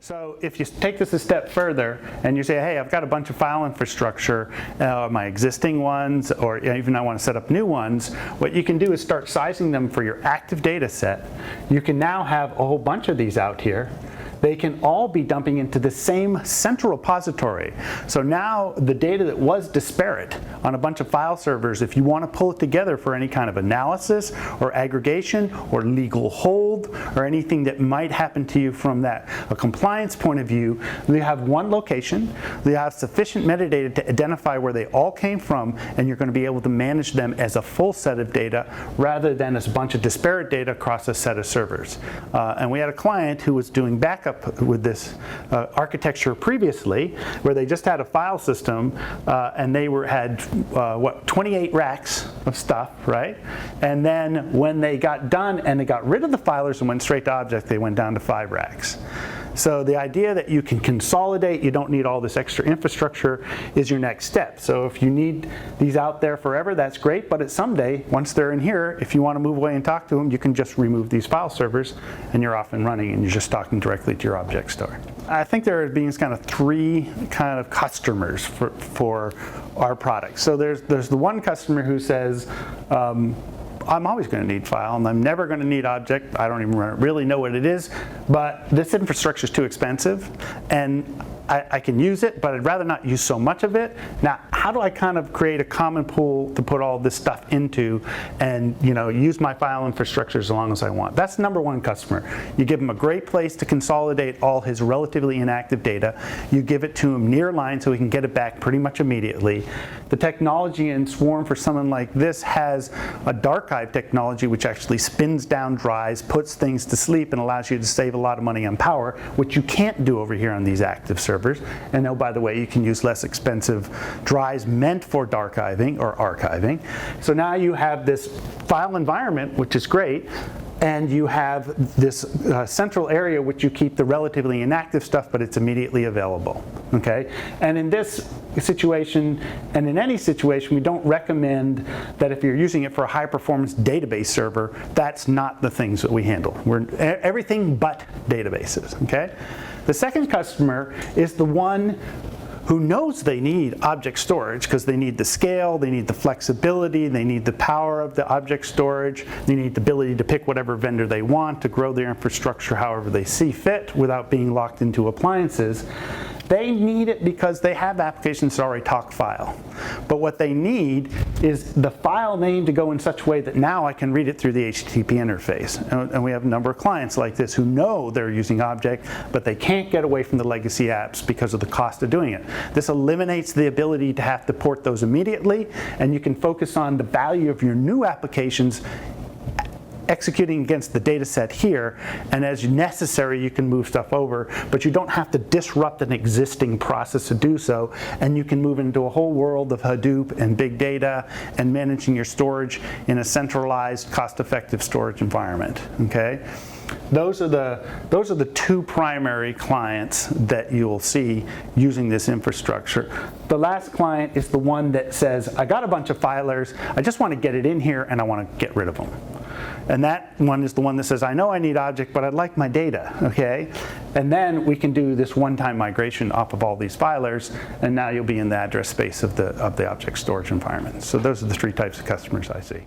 So if you take this a step further and you say, hey, I've got a bunch of file infrastructure, my existing ones, or even I want to set up new ones, what you can do is start sizing them for your active data set. You can now have a whole bunch of these out here. They can all be dumping into the same central repository. So now the data that was disparate on a bunch of file servers, if you want to pull it together for any kind of analysis or aggregation or legal hold or anything that might happen to you from a compliance point of view, you have one location, you have sufficient metadata to identify where they all came from, and you're going to be able to manage them as a full set of data rather than as a bunch of disparate data across a set of servers. And we had a client who was doing backup with this architecture previously, where they just had a file system and they had 28 racks of stuff, right? And then when they got done and they got rid of the filers and went straight to object, they went down to 5 racks. So the idea that you can consolidate, you don't need all this extra infrastructure, is your next step. So if you need these out there forever, that's great, but someday, once they're in here, if you want to move away and talk to them, you can just remove these file servers and you're off and running and you're just talking directly to your object store. I think there are being kind of 3 kind of customers for our products. So there's the one customer who says, I'm always going to need file and I'm never going to need object. I don't even really know what it is, but this infrastructure is too expensive and I can use it, but I'd rather not use so much of it. Now, how do I kind of create a common pool to put all this stuff into and use my file infrastructure as long as I want? That's number one customer. You give him a great place to consolidate all his relatively inactive data. You give it to him near line so he can get it back pretty much immediately. The technology in Swarm for someone like this has a darchive technology which actually spins down drives, puts things to sleep, and allows you to save a lot of money on power, which you can't do over here on these active servers. And oh, by the way, you can use less expensive drives meant for darchiving or archiving. So now you have this file environment, which is great, and you have this central area which you keep the relatively inactive stuff, but it's immediately available. Okay? And in this situation, and in any situation, we don't recommend that if you're using it for a high-performance database server, that's not the things that we handle. We're everything but databases. Okay? The second customer is the one who knows they need object storage because they need the scale, they need the flexibility, they need the power of the object storage, they need the ability to pick whatever vendor they want to grow their infrastructure however they see fit without being locked into appliances. They need it because they have applications that already talk file. But what they need is the file name to go in such a way that now I can read it through the HTTP interface. And we have a number of clients like this who know they're using object, but they can't get away from the legacy apps because of the cost of doing it. This eliminates the ability to have to port those immediately, and you can focus on the value of your new applications executing against the data set here, and as necessary you can move stuff over, but you don't have to disrupt an existing process to do so, and you can move into a whole world of Hadoop and big data and managing your storage in a centralized, cost-effective storage environment. Okay? Those are the 2 primary clients that you'll see using this infrastructure. The last client is the one that says, I got a bunch of filers, I just want to get it in here and I want to get rid of them. And that one is the one that says, I know I need object, but I'd like my data, okay? And then we can do this one-time migration off of all these filers, and now you'll be in the address space of the object storage environment. So those are the 3 types of customers I see.